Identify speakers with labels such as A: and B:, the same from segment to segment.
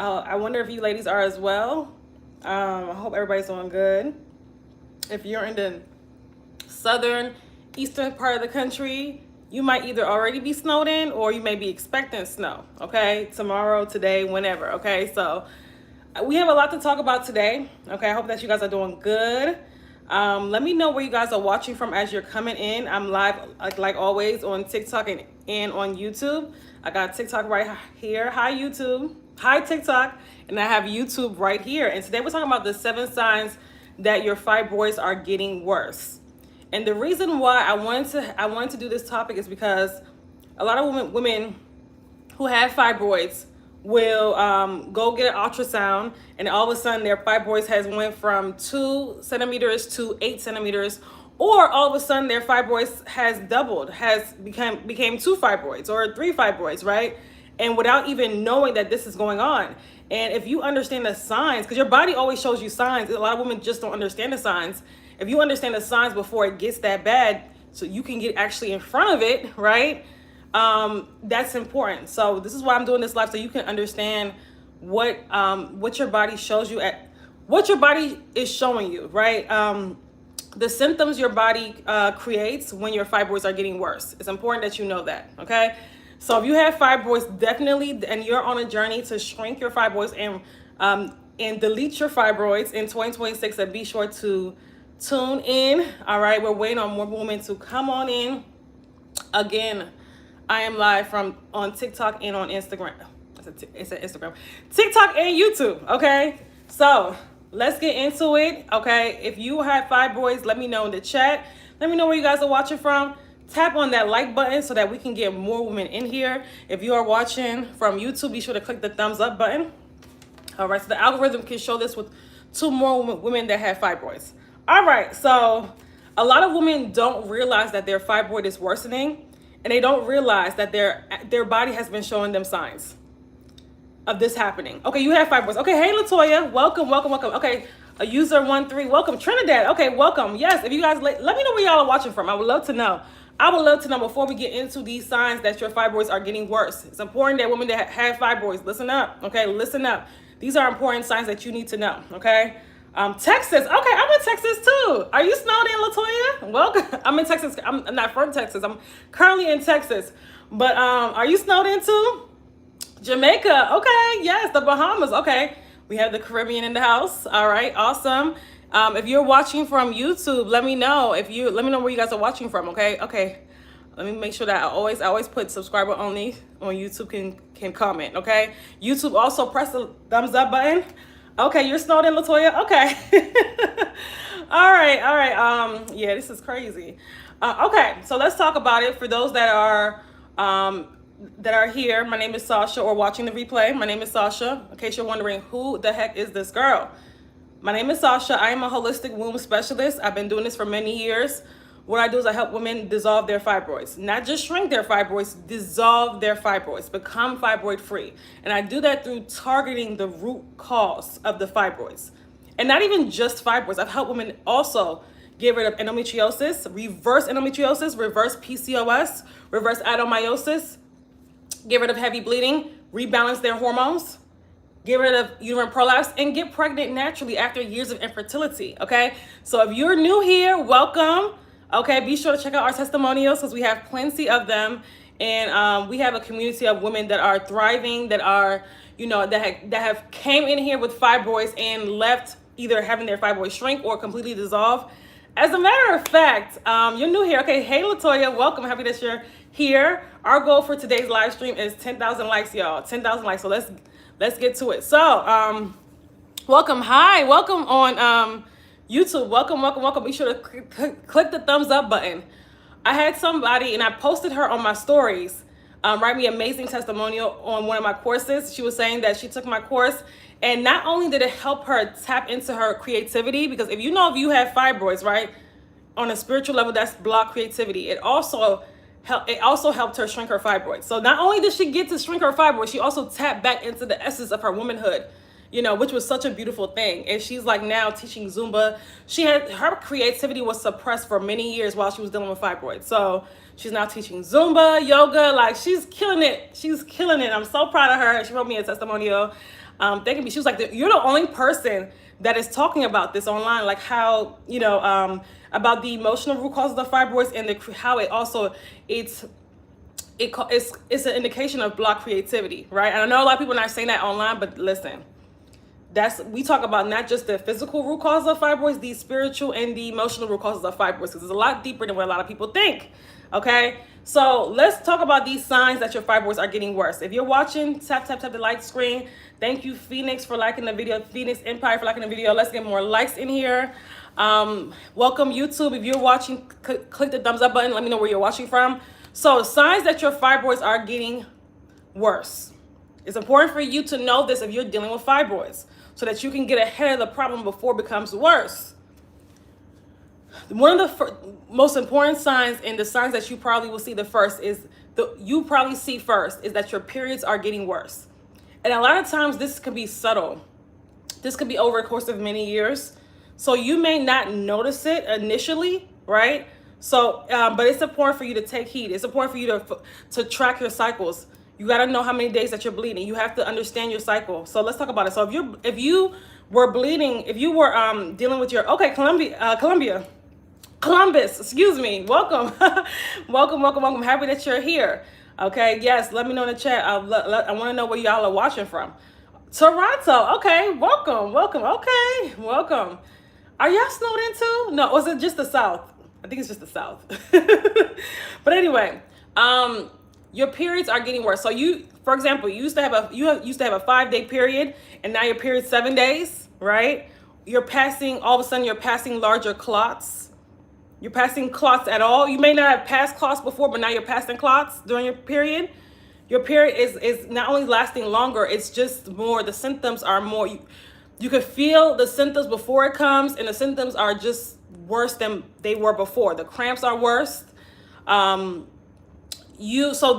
A: I wonder if you ladies are as well. I hope everybody's doing good. If you're in the southern, eastern part of the country, you might either already be snowed in or you may be expecting snow, okay? Tomorrow, today, whenever, okay? So we have a lot to talk about today, okay? I hope that you guys are doing good. Let me know where you guys are watching from as you're coming in. I'm live, like always, on TikTok and on YouTube. I got TikTok right here. Hi, YouTube. Hi, TikTok. And I have YouTube right here. And today we're talking about the 7 signs that your fibroids are getting worse. And the reason why I wanted to do this topic is because a lot of women who have fibroids will go get an ultrasound, and all of a sudden their fibroids has went from 2 centimeters to 8 centimeters, or all of a sudden their fibroids has doubled, has became 2 fibroids or 3 fibroids, right? And without even knowing that this is going on. And if you understand the signs, because your body always shows you signs, a lot of women just don't understand the signs. If you understand the signs before it gets that bad, so you can get actually in front of it, right? That's important. So this is why I'm doing this live, so you can understand what your body shows you, what your body is showing you, right? The symptoms your body creates when your fibroids are getting worse. It's important that you know that, okay? So if you have fibroids, definitely, and you're on a journey to shrink your fibroids and delete your fibroids in 2026, then be sure to tune in. All right, we're waiting on more women to come on in. Again, I am live on TikTok and on Instagram. It's an Instagram, TikTok and YouTube. Okay, so let's get into it. Okay, if you have fibroids, let me know in the chat. Let me know where you guys are watching from. Tap on that like button so that we can get more women in here. If you are watching from YouTube, be sure to click the thumbs up button. All right, so the algorithm can show this with 2 more women that have fibroids. All right, so a lot of women don't realize that their fibroid is worsening, and they don't realize that their body has been showing them signs of this happening. Okay, you have fibroids. Okay, hey Latoya, welcome. Okay, a user 13, welcome. Trinidad, okay, welcome. Yes, if you guys let me know where y'all are watching from. I would love to know. I would love to know before we get into these signs that your fibroids are getting worse. It's important that women that have fibroids, listen up, okay? Listen up. These are important signs that you need to know, okay? Texas, okay, I'm in Texas too. Are you snowed in, Latoya? Welcome. I'm in Texas. I'm not from Texas. I'm currently in Texas. But are you snowed in too? Jamaica, okay, yes, the Bahamas, okay. We have the Caribbean in the house. All right, awesome. If you're watching from YouTube, let me know. Let me know where you guys are watching from, okay? Okay. Let me make sure that I always put subscriber only on YouTube can comment, okay? YouTube, also press the thumbs up button. Okay, you're snowed in, Latoya? Okay. all right. Yeah, this is crazy. Okay, so let's talk about it. For those that are here, my name is Sasha, or watching the replay, my name is Sasha. In case you're wondering, who the heck is this girl? My name is Sasha. I am a holistic womb specialist. I've been doing this for many years. What I do is I help women dissolve their fibroids, not just shrink their fibroids, dissolve their fibroids, become fibroid free. And I do that through targeting the root cause of the fibroids. And not even just fibroids. I've helped women also get rid of endometriosis, reverse PCOS, reverse adenomyosis, get rid of heavy bleeding, rebalance their hormones, get rid of uterine prolapse, and get pregnant naturally after years of infertility, okay? So if you're new here, welcome. Okay, be sure to check out our testimonials because we have plenty of them. And we have a community of women that are thriving, that are, that have came in here with fibroids and left either having their fibroids shrink or completely dissolve. As a matter of fact, you're new here. Okay, hey Latoya, welcome. Happy that you're here. Our goal for today's live stream is 10,000 likes, y'all. 10,000 likes. So let's get to it. So, welcome. Hi, welcome on YouTube. Welcome. Be sure to click the thumbs up button. I had somebody, and I posted her on my stories, write me amazing testimonial on one of my courses. She was saying that she took my course, and not only did it help her tap into her creativity, because if you have fibroids, right, on a spiritual level, that's blocked creativity. It also helped her shrink her fibroids. So not only did she get to shrink her fibroids, she also tapped back into the essence of her womanhood, which was such a beautiful thing. And she's like now teaching Zumba. Her creativity was suppressed for many years while she was dealing with fibroids. So She's now teaching Zumba, yoga. Like, she's killing it. She's killing it. I'm so proud of her. She wrote me a testimonial. Thanking me. She was like, you're the only person that is talking about this online, like how, you know, about the emotional root causes of fibroids and how it also, it's an indication of blocked creativity, right? And I know a lot of people are not saying that online, but listen, we talk about not just the physical root cause of fibroids, the spiritual and the emotional root causes of fibroids, because it's a lot deeper than what a lot of people think. Okay, so let's talk about these signs that your fibroids are getting worse. If you're watching, tap the like screen. Thank you, Phoenix, for liking the video. Phoenix Empire for liking the video. Let's get more likes in here. Welcome, YouTube. If you're watching, click the thumbs up button. Let me know where you're watching from. So, signs that your fibroids are getting worse. It's important for you to know this if you're dealing with fibroids, so that you can get ahead of the problem before it becomes worse. One of the most important signs, and the signs that you probably will see the first is that your periods are getting worse. And a lot of times this can be subtle. This could be over a course of many years. So you may not notice it initially, right? So, but it's important for you to take heed. It's important for you to track your cycles. You got to know how many days that you're bleeding. You have to understand your cycle. So let's talk about it. So if you were bleeding, if you were dealing with your, okay, Columbus, excuse me. Welcome. welcome. Happy that you're here. Okay, yes, let me know in the chat. I want to know where y'all are watching from. Toronto, okay, welcome. Okay, welcome. Are y'all snowed in too? No, was it just the South? I think it's just the South. But anyway, your periods are getting worse. So you, for example, you used to have a 5-day period, and now your period's 7 days, right? All of a sudden you're passing larger clots. You're passing clots at all. You may not have passed clots before, but now you're passing clots during your period. Your period is not only lasting longer, it's just more, the symptoms are more, you could feel the symptoms before it comes, and the symptoms are just worse than they were before. The cramps are worse. So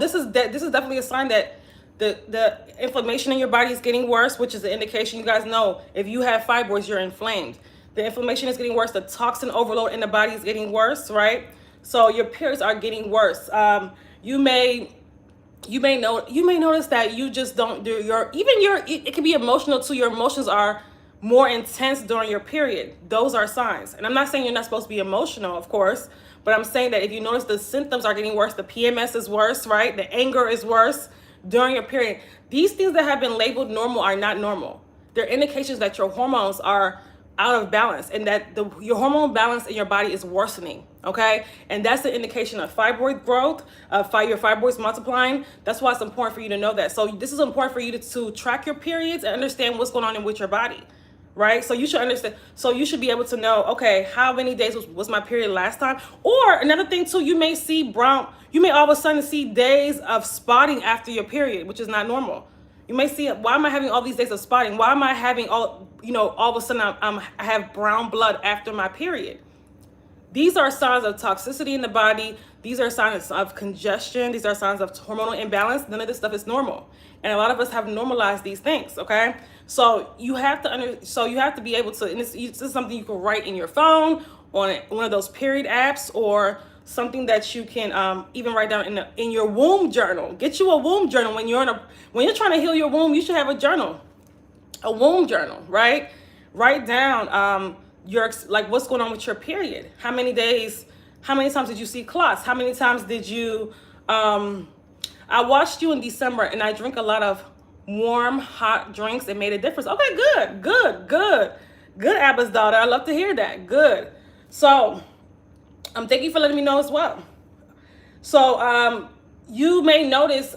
A: this is definitely a sign that the inflammation in your body is getting worse, which is an indication. You guys know, if you have fibroids, you're inflamed. The inflammation is getting worse. The toxin overload in the body is getting worse, right? So your periods are getting worse. You may notice that you just don't do it can be emotional too. Your emotions are more intense during your period. Those are signs. And I'm not saying you're not supposed to be emotional, of course, but I'm saying that if you notice the symptoms are getting worse, the PMS is worse, right? The anger is worse during your period. These things that have been labeled normal are not normal. They're indications that your hormones are out of balance, and that your hormonal balance in your body is worsening, okay? And that's the indication of fibroid growth, your fibroids multiplying. That's why it's important for you to know that. So this is important for you to track your periods and understand what's going on with your body, right? So you should understand. So you should be able to know, okay, how many days was my period last time? Or another thing too, you may all of a sudden see days of spotting after your period, which is not normal. You may see, why am I having all these days of spotting? Why am I having all of a sudden I have brown blood after my period? These are signs of toxicity in the body. These are signs of congestion. These are signs of hormonal imbalance. None of this stuff is normal. And a lot of us have normalized these things, okay? So you have to be able to, and this is something you can write in your phone, on one of those period apps, or something that you can even write down in your womb journal. Get you a womb journal. When you're trying to heal your womb, you should have a womb journal, right? Write down what's going on with your period. How many times did you see clots? How many times did you I watched you in December, and I drink a lot of warm, hot drinks. It made a difference. Okay, good, Abba's daughter. I love to hear that. Good. So thank you for letting me know as well. So you may notice,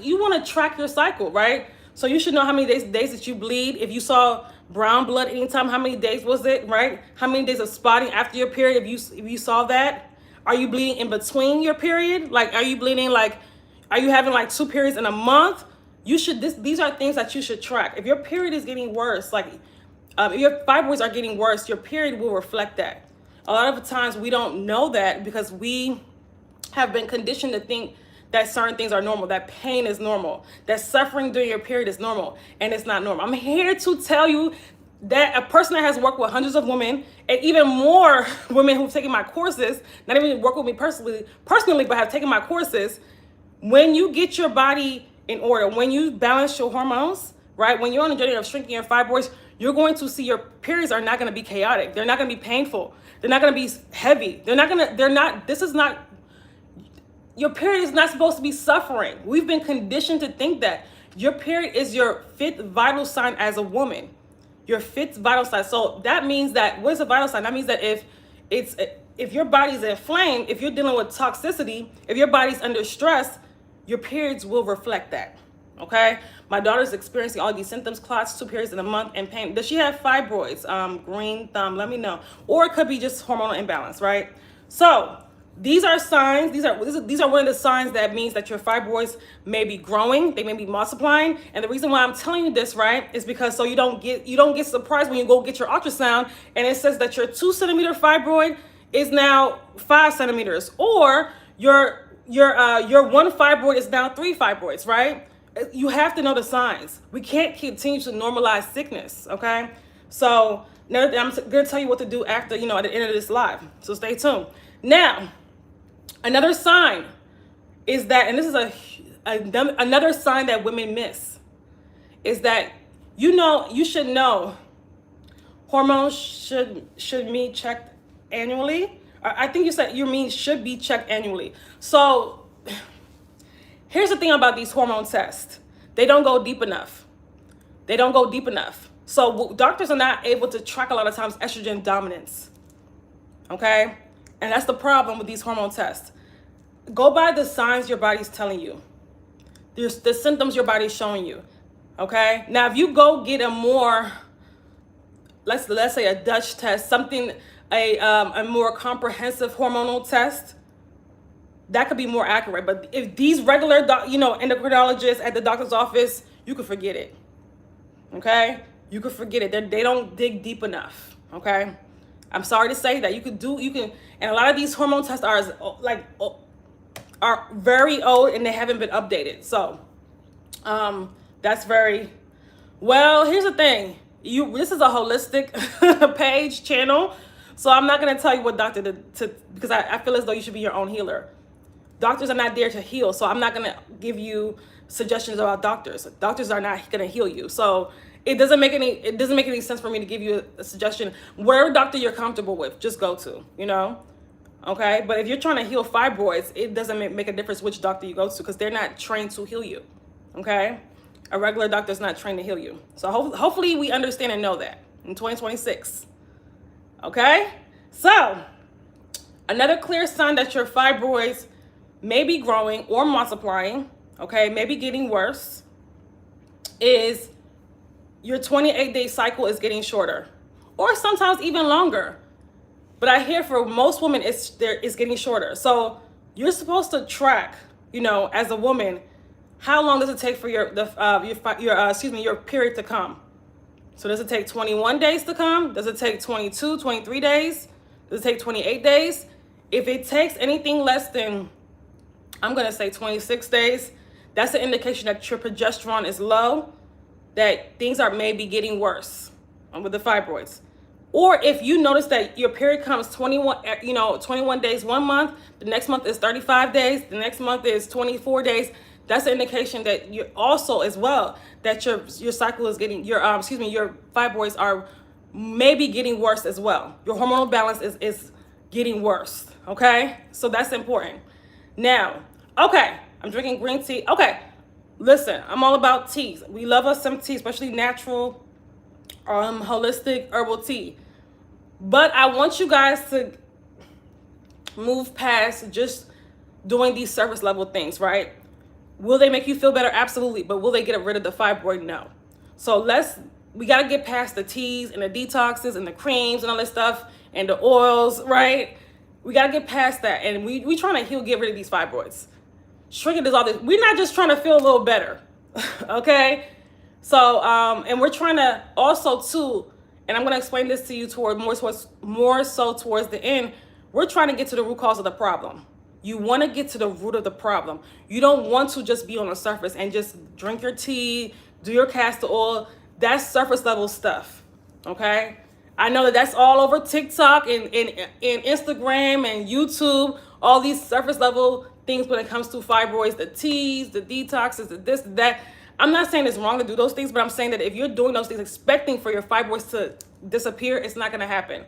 A: you want to track your cycle, right? So you should know how many days that you bleed. If you saw brown blood anytime, how many days was it, right? How many days of spotting after your period, if you saw that? Are you bleeding in between your period? Like, are you bleeding, are you having 2 periods in a month? These are things that you should track. If your period is getting worse, if your fibroids are getting worse, your period will reflect that. A lot of the times we don't know that because we have been conditioned to think that certain things are normal, that pain is normal, that suffering during your period is normal, and it's not normal. I'm here to tell you that a person that has worked with hundreds of women and even more women who've taken my courses, not even work with me personally, but have taken my courses, when you get your body in order, when you balance your hormones, right? When you're on a journey of shrinking your fibroids, you're going to see your periods are not going to be chaotic. They're not going to be painful. They're not going to be heavy. Your period is not supposed to be suffering. We've been conditioned to think that your period is your fifth vital sign as a woman. Your fifth vital sign. So that means that, what is a vital sign? That means that if your body's inflamed, if you're dealing with toxicity, if your body's under stress, your periods will reflect that. Okay? My daughter's experiencing all these symptoms, clots, 2 periods in a month, and pain. Does she have fibroids? Green thumb, let me know. Or it could be just hormonal imbalance, right? So these are signs. These are one of the signs that means that your fibroids may be growing, they may be multiplying. And the reason why I'm telling you this, right, is because so you don't get surprised when you go get your ultrasound and it says that your 2 centimeter fibroid is now 5 centimeters, or your 1 fibroid is now 3 fibroids, right? You have to know the signs. We can't continue to normalize sickness, okay? So now I'm going to tell you what to do after, at the end of this live. So stay tuned. Now, another sign is that, and this is another sign that women miss, is that you should know hormones should be checked annually. I think you said should be checked annually. So here's the thing about these hormone tests. They don't go deep enough. So doctors are not able to track a lot of times estrogen dominance. Okay? And that's the problem with these hormone tests. Go by the signs your body's telling you. There's the symptoms your body's showing you. Okay? Now, if you go get a more, let's say a Dutch test, a more comprehensive hormonal test, that could be more accurate. But if these regular, endocrinologists at the doctor's office, you could forget it. Okay? You could forget it. They don't dig deep enough. Okay? I'm sorry to say that. You can, and a lot of these hormone tests are very old and they haven't been updated. So, that's well, here's the thing. This is a holistic channel. So I'm not going to tell you what doctor to because I feel as though you should be your own healer. Doctors are not there to heal. So I'm not going to give you suggestions about doctors. Doctors are not going to heal you. So it doesn't make any sense for me to give you a suggestion. Whatever doctor you're comfortable with, just go to, Okay? But if you're trying to heal fibroids, it doesn't make a difference which doctor you go to because they're not trained to heal you. Okay? A regular doctor is not trained to heal you. So hopefully we understand and know that in 2026. Okay? So another clear sign that your fibroids may be growing or multiplying, okay, maybe getting worse, is your 28-day cycle is getting shorter or sometimes even longer. But I hear for most women it's getting shorter. So you're supposed to track, as a woman, how long does it take for your period to come? So does it take 21 days to come? Does it take 22, 23 days? Does it take 28 days? If it takes anything less than, I'm going to say 26 days, that's an indication that your progesterone is low, that things are maybe getting worse with the fibroids. Or if you notice that your period comes 21 days 1 month, the next month is 35 days, the next month is 24 days, that's an indication that you're also as well, that your cycle is getting, your fibroids are maybe getting worse as well. Your hormonal balance is getting worse, okay? So that's important. Now, okay, I'm drinking green tea. Okay, listen, I'm all about teas. We love us some tea, especially natural, holistic herbal tea. But I want you guys to move past just doing these surface level things, right? Will they make you feel better? Absolutely. But will they get rid of the fibroid? No. So we got to get past the teas and the detoxes and the creams and all this stuff and the oils, right? We got to get past that. And we trying to get rid of these fibroids. Shrinking is all this. We're not just trying to feel a little better. Okay? So, and we're trying to also too, and I'm going to explain this to you more so towards the end. We're trying to get to the root cause of the problem. You want to get to the root of the problem. You don't want to just be on the surface and just drink your tea, do your castor oil. That's surface level stuff. okay? I know that that's all over TikTok and Instagram and YouTube, all these surface level things when it comes to fibroids, the teas, the detoxes, the this, that. I'm not saying it's wrong to do those things, but I'm saying that if you're doing those things expecting for your fibroids to disappear, it's not gonna happen.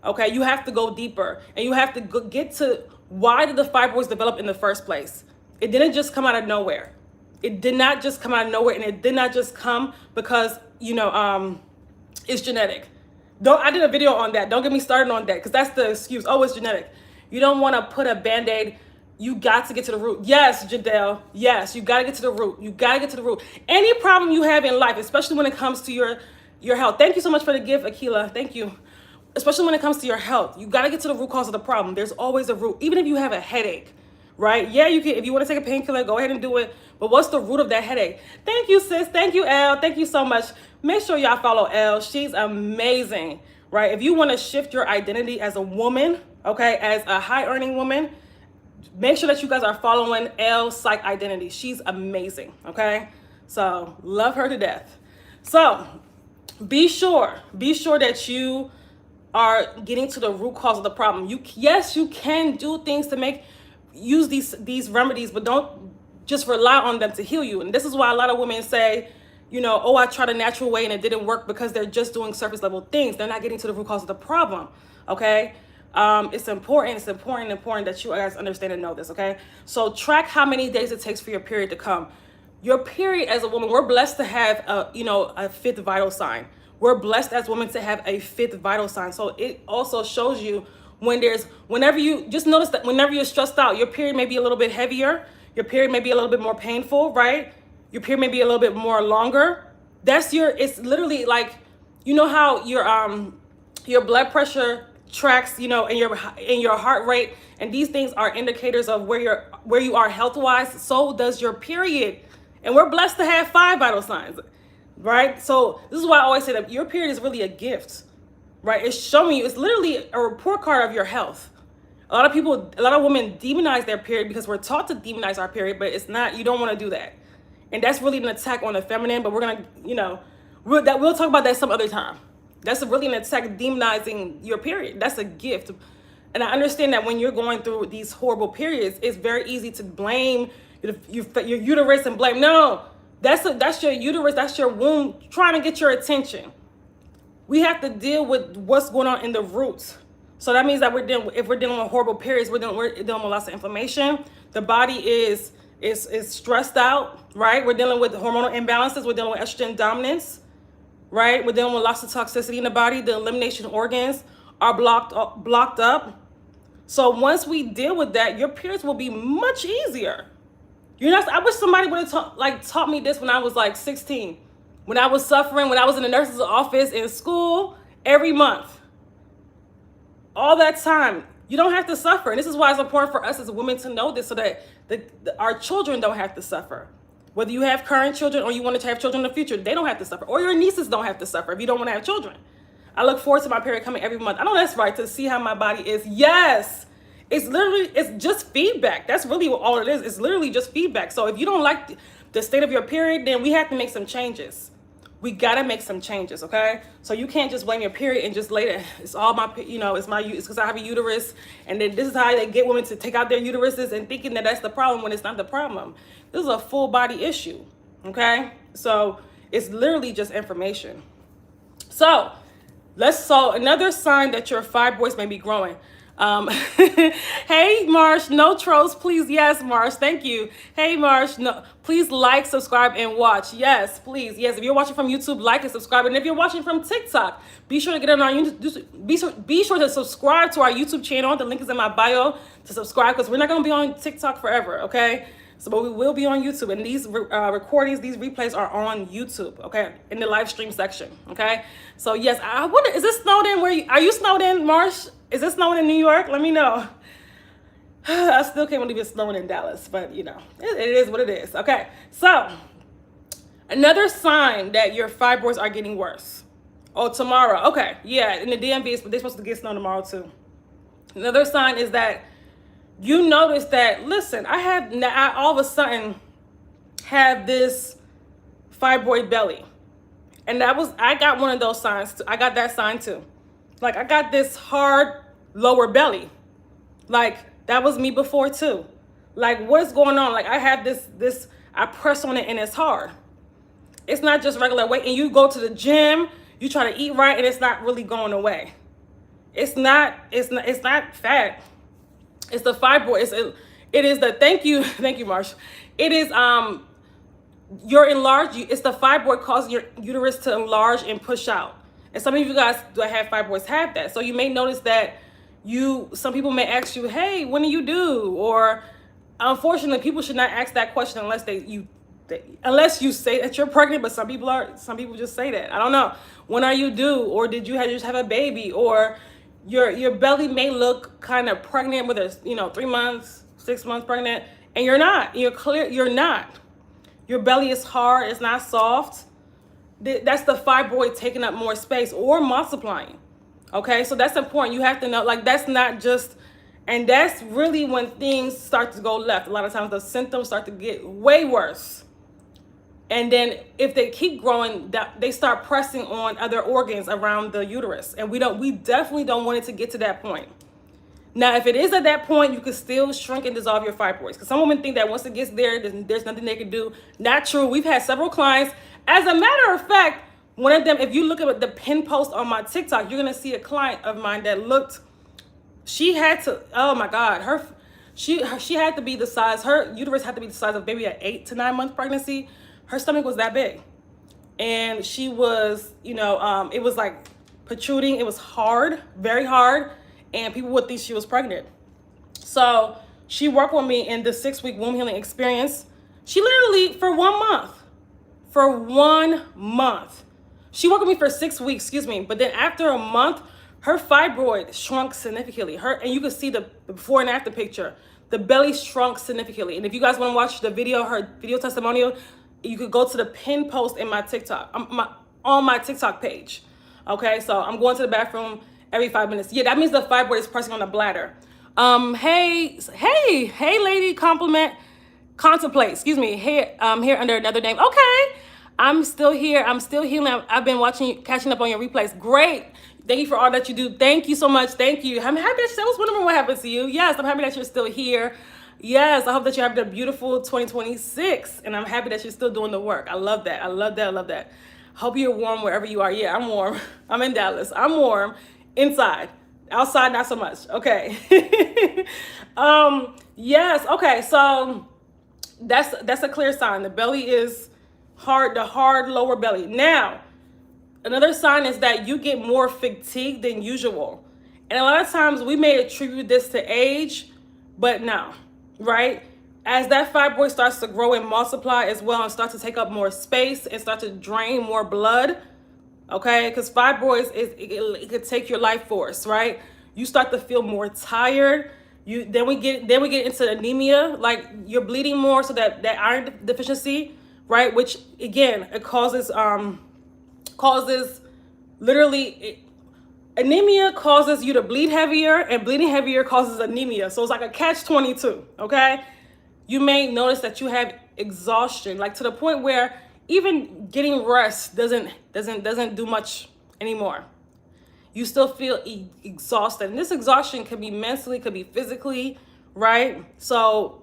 A: Okay, you have to go deeper and you have to get to why did the fibroids develop in the first place? It didn't just come out of nowhere. It did not just come out of nowhere, and it did not just come because, it's genetic. I did a video on that. Don't get me started on that because that's the excuse. Oh, it's genetic. You don't want to put a Band-Aid. You got to get to the root. Yes, Jadelle. Yes, you got to get to the root. You got to get to the root. Any problem you have in life, especially when it comes to your health. Thank you so much for the gift, Akila. Thank you. Especially when it comes to your health, you got to get to the root cause of the problem. There's always a root. Even if you have a headache, right? Yeah, you can. If you want to take a painkiller, go ahead and do it. But what's the root of that headache? Thank you, sis. Thank you, Elle. Thank you so much. Make sure y'all follow Elle. She's amazing, right? If you want to shift your identity as a woman, okay, as a high-earning woman, make sure that you guys are following Elle Psych Identity. She's amazing, okay? So love her to death. So be sure that you are getting to the root cause of the problem. Yes, you can do things to use these remedies, but don't just rely on them to heal you. And this is why a lot of women say, oh, I tried a natural way and it didn't work because they're just doing surface level things. They're not getting to the root cause of the problem, okay? It's important that you guys understand and know this, okay? So track how many days it takes for your period to come. Your period as a woman, we're blessed to have a fifth vital sign. We're blessed as women to have a fifth vital sign. So it also shows you whenever you just notice that whenever you're stressed out, your period may be a little bit heavier, your period may be a little bit more painful, right? Your period may be a little bit more longer. It's literally like, how your blood pressure tracks, and your heart rate, and these things are indicators of where you are health-wise. So does your period. And we're blessed to have 5 vital signs, right? So this is why I always say that your period is really a gift, right? It's showing you, it's literally a report card of your health. A lot of women demonize their period because we're taught to demonize our period, but it's not, you don't want to do that. And that's really an attack on the feminine, but we're going to, we'll talk about that some other time. That's really an attack demonizing your period. That's a gift. And I understand that when you're going through these horrible periods, it's very easy to blame your uterus and blame. No, that's your uterus, that's your womb trying to get your attention. We have to deal with what's going on in the roots. So that means that if we're dealing with horrible periods, we're dealing with lots of inflammation. The body is stressed out, right? We're dealing with hormonal imbalances. We're dealing with estrogen dominance, right? We're dealing with lots of toxicity in the body. The elimination organs are blocked up. So once we deal with that, your periods will be much easier. I wish somebody would have taught me this when I was like 16, when I was suffering, when I was in the nurse's office in school every month. All that time, you don't have to suffer. And this is why it's important for us as women to know this so that our children don't have to suffer. Whether you have current children or you want to have children in the future, they don't have to suffer. Or your nieces don't have to suffer if you don't want to have children. I look forward to my period coming every month. I know that's right, to see how my body is. Yes. It's just feedback. That's really what all it is. It's literally just feedback. So if you don't like the state of your period, then we have to make some changes. We got to make some changes, okay? So you can't just blame your period and just later, it's all my, it's because I have a uterus. And then this is how they get women to take out their uteruses and thinking that that's the problem when it's not the problem. This is a full body issue, okay? So it's literally just information. So another sign that your fibroids may be growing. Hey Marsh, no trolls please. Yes, Marsh, thank you. Hey Marsh, no, please like, subscribe, and watch. Yes, please. Yes, if you're watching from YouTube, like and subscribe. And if you're watching from TikTok, be sure to get on our YouTube. Be sure to subscribe to our YouTube channel. The link is in my bio to subscribe, because we're not going to be on TikTok forever, okay? So, but we will be on YouTube, and these recordings, these replays are on YouTube, okay, in the live stream section, okay? So yes, I wonder, is it snowed in? Are you snowed in, Marsh? Is it snowing in New York? Let me know. I still can't believe it's snowing in Dallas, but it is what it is. Okay, so another sign that your fibroids are getting worse. Oh, tomorrow. Okay, yeah, in the DMV, but they're supposed to get snow tomorrow too. Another sign is that you notice that, listen, I all of a sudden have this fibroid belly. And I got one of those signs too. I got that sign too. Like, I got this hard lower belly. Like, that was me before too. Like, what's going on? Like, I have this, I press on it and it's hard. It's not just regular weight. And you go to the gym, you try to eat right, and it's not really going away. It's not fat. It's the fibroid. It is the, thank you, Marsh. It is, you're enlarged. It's the fibroid causing your uterus to enlarge and push out. And some of you guys that have fibroids have that. So you may notice that some people may ask you, hey, when do you do? Or unfortunately, people should not ask that question unless unless you say that you're pregnant, but some people just say that. I don't know. When are you due? Or did you just have a baby? Or your belly may look kind of pregnant with 3 months, 6 months pregnant, and you're not. You're not. Your belly is hard, it's not soft. That's the fibroid taking up more space or multiplying. Okay, so that's important. You have to know, like, that's not just, and that's really when things start to go left. A lot of times the symptoms start to get way worse. And then if they keep growing, they start pressing on other organs around the uterus. And we definitely don't want it to get to that point. Now, if it is at that point, you can still shrink and dissolve your fibroids. Because some women think that once it gets there, there's nothing they can do. Not true. We've had several clients. As a matter of fact, one of them, if you look at the pin post on my TikTok, you're going to see a client of mine that she had to, oh my God, she had to be the size, her uterus had to be the size of maybe an 8 to 9 month pregnancy. Her stomach was that big. And she was, it was like protruding. It was hard, very hard. And people would think she was pregnant. So she worked with me in the 6-week womb healing experience. She literally, for 1 month, she worked with me for 6 weeks, but then after a month, her fibroid shrunk significantly. And you can see the before and after picture. The belly shrunk significantly. And if you guys want to watch the video, her video testimonial, you could go to the pin post in my TikTok, on my TikTok page. Okay, so I'm going to the bathroom every 5 minutes. Yeah, that means the fibroid is pressing on the bladder. Hey, lady, contemplate, here under another name. Okay, I'm still here. I'm still healing. I've been catching up on your replays. Great. Thank you for all that you do. Thank you so much. Thank you. I'm happy that I was wondering what happened to you. Yes, I'm happy that you're still here. Yes, I hope that you're having a beautiful 2026, and I'm happy that you're still doing the work. I love that. I love that. I love that. Hope you're warm wherever you are. Yeah, I'm warm. I'm in Dallas. I'm warm inside. Outside, not so much. Okay. Yes. Okay. So that's a clear sign. The belly is hard. The hard lower belly. Now, another sign is that you get more fatigued than usual, and a lot of times we may attribute this to age, but no. Right? As that fibroid starts to grow and multiply as well and start to take up more space and start to drain more blood, okay? Because fibroids, it could take your life force, right? You start to feel more tired. Then we get into anemia, like you're bleeding more, so that iron deficiency, right? Which again, it causes anemia causes you to bleed heavier, and bleeding heavier causes anemia. So it's like a catch-22, okay? You may notice that you have exhaustion, like to the point where even getting rest doesn't do much anymore. You still feel exhausted. And this exhaustion could be mentally, could be physically, right? So,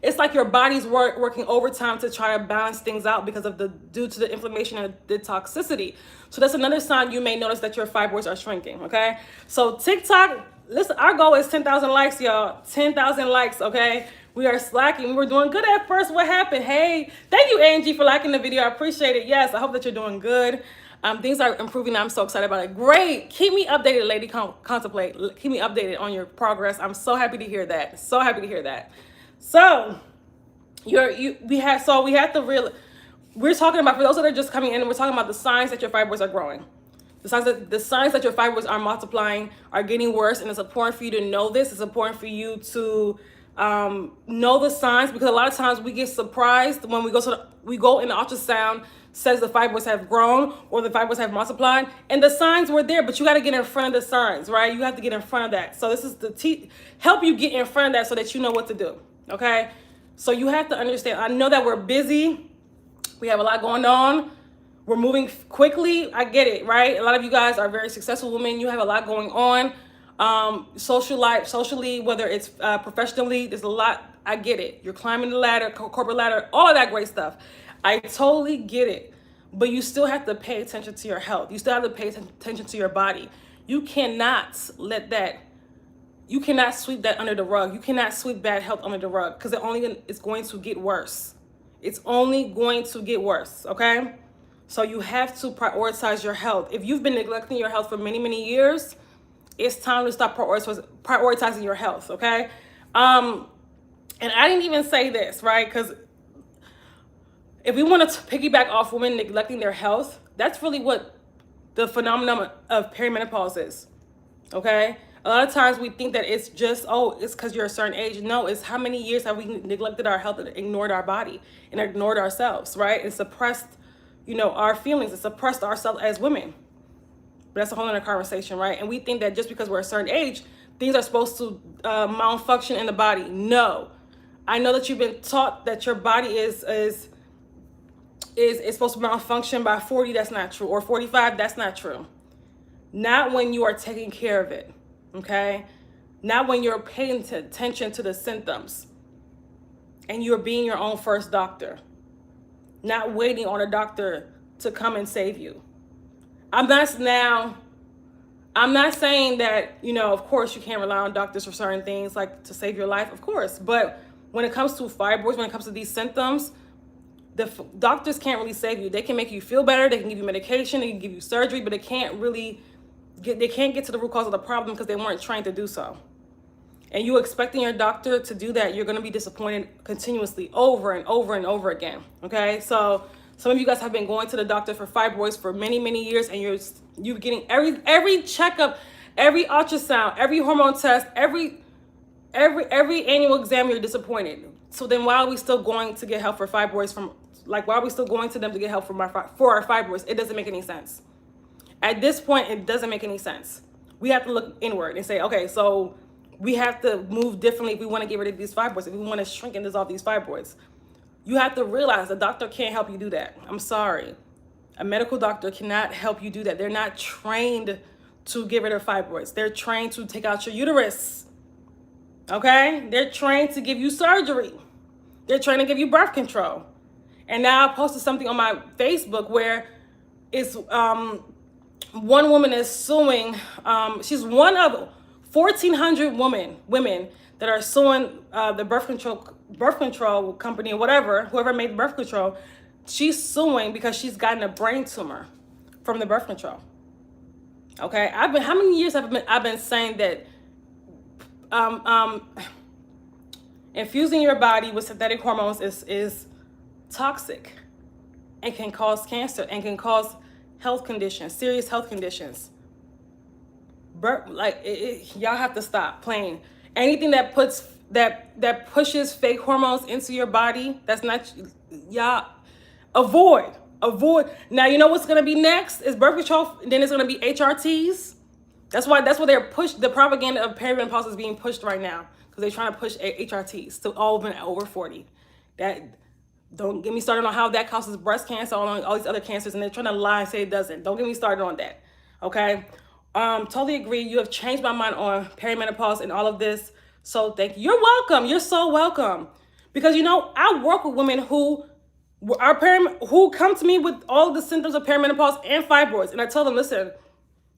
A: it's like your body's working overtime to try to balance things out due to the inflammation and the toxicity. So that's another sign you may notice that your fibroids are shrinking, okay? So TikTok, listen, our goal is 10,000 likes, y'all. 10,000 likes, okay? We are slacking. We were doing good at first. What happened? Hey, thank you, Angie, for liking the video. I appreciate it. Yes, I hope that you're doing good. Things are improving. I'm so excited about it. Great. Keep me updated, lady. Contemplate. Keep me updated on your progress. I'm so happy to hear that. So happy to hear that. So we have to we're talking about, for those that are just coming in, we're talking about the signs that your fibroids are growing. The signs that your fibroids are multiplying, are getting worse, and it's important for you to know this. It's important for you to know the signs, because a lot of times we get surprised when we go in the ultrasound, says the fibroids have grown or the fibroids have multiplied, and the signs were there, but you got to get in front of the signs, right? You have to get in front of that. So this is help you get in front of that so that you know what to do, okay? So you have to understand, I know that we're busy. We have a lot going on. we're moving quickly. I get it, right? A lot of you guys are very successful women. You have a lot going on. Socially, whether it's professionally, there's a lot. I get it. You're climbing the ladder, corporate ladder, all of that great stuff. I totally get it. But you still have to pay attention to your health. You still have to pay attention to your body. You cannot let that, you cannot sweep that under the rug. You cannot sweep bad health under the rug, because it's going to get worse. It's only going to get worse, okay? So you have to prioritize your health. If you've been neglecting your health for many, many years, it's time to stop prioritizing your health, okay? And I didn't even say this, right? Because if we want to piggyback off women neglecting their health, that's really what the phenomenon of perimenopause is, okay? A lot of times we think that it's just, oh, it's because you're a certain age. No, it's how many years have we neglected our health and ignored our body and ignored ourselves, right? And suppressed, our feelings and suppressed ourselves as women. But that's a whole other conversation, right? And we think that just because we're a certain age, things are supposed to malfunction in the body. No. I know that you've been taught that your body is supposed to malfunction by 40. That's not true. Or 45. That's not true. Not when you are taking care of it. Okay? Not when you're paying attention to the symptoms and you're being your own first doctor. Not waiting on a doctor to come and save you. I'm not saying that, of course you can't rely on doctors for certain things, like to save your life, of course. But when it comes to fibroids, when it comes to these symptoms, the doctors can't really save you. They can make you feel better. They can give you medication. They can give you surgery, but they can't get to the root cause of the problem because they weren't trained to do so. And you expecting your doctor to do that, you're going to be disappointed continuously over and over and over again. Okay. So some of you guys have been going to the doctor for fibroids for many, many years, and you're getting every checkup, every ultrasound, every hormone test, every annual exam. You're disappointed. So then why are we still going to get help for fibroids why are we still going to them to get help for our fibroids? It doesn't make any sense. At this point, it doesn't make any sense. We have to look inward and say, okay, so we have to move differently if we want to get rid of these fibroids, if we want to shrink and dissolve these fibroids. You have to realize a doctor can't help you do that. I'm sorry. A medical doctor cannot help you do that. They're not trained to get rid of fibroids. They're trained to take out your uterus. Okay? They're trained to give you surgery. They're trained to give you birth control. And now I posted something on my Facebook where it's one woman is suing. She's one of 1,400 women that are suing the birth control company or whoever made the birth control. She's suing because she's gotten a brain tumor from the birth control. Okay, how many years have I've been saying that infusing your body with synthetic hormones is toxic and can cause cancer and can cause health conditions, serious health conditions. Y'all have to stop playing. Anything that pushes fake hormones into your body, that's not, y'all avoid. Now you know what's gonna be next is birth control. Then it's gonna be HRTs. That's why they're pushed. The propaganda of perimenopause is being pushed right now because they're trying to push HRTs to all women over 40. Don't get me started on how that causes breast cancer, all these other cancers, and they're trying to lie and say it doesn't. Don't get me started on that. Okay. Totally agree. You have changed my mind on perimenopause and all of this. So thank you. You're welcome. You're so welcome. Because I work with women who come to me with all the symptoms of perimenopause and fibroids, and I tell them, listen,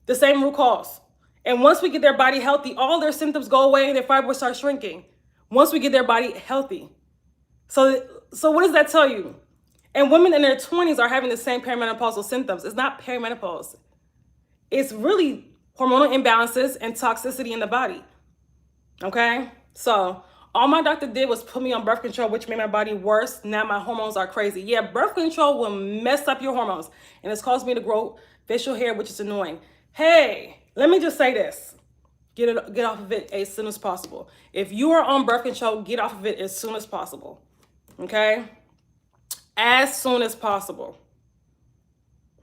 A: the same root cause. And once we get their body healthy, all their symptoms go away and their fibroids start shrinking. Once we get their body healthy. So what does that tell you? And women in their 20s are having the same perimenopausal symptoms. It's not perimenopause. It's really hormonal imbalances and toxicity in the body. Okay? So all my doctor did was put me on birth control, which made my body worse. Now my hormones are crazy. Yeah, birth control will mess up your hormones. And it's caused me to grow facial hair, which is annoying. Hey, let me just say this. Get off of it as soon as possible. If you are on birth control, get off of it as soon as possible. Okay? As soon as possible.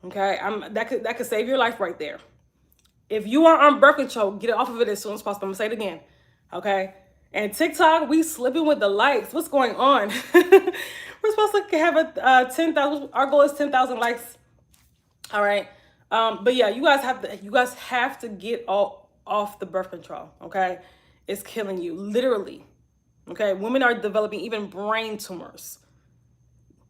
A: Okay? That could save your life right there. If you are on birth control, get off of it as soon as possible. I'm gonna say it again. Okay? And TikTok, we slipping with the likes. What's going on? We're supposed to have a 10,000. Our goal is 10,000 likes All right. But yeah, you guys have to get off the birth control. Okay. It's killing you, literally. Okay. Women are developing even brain tumors.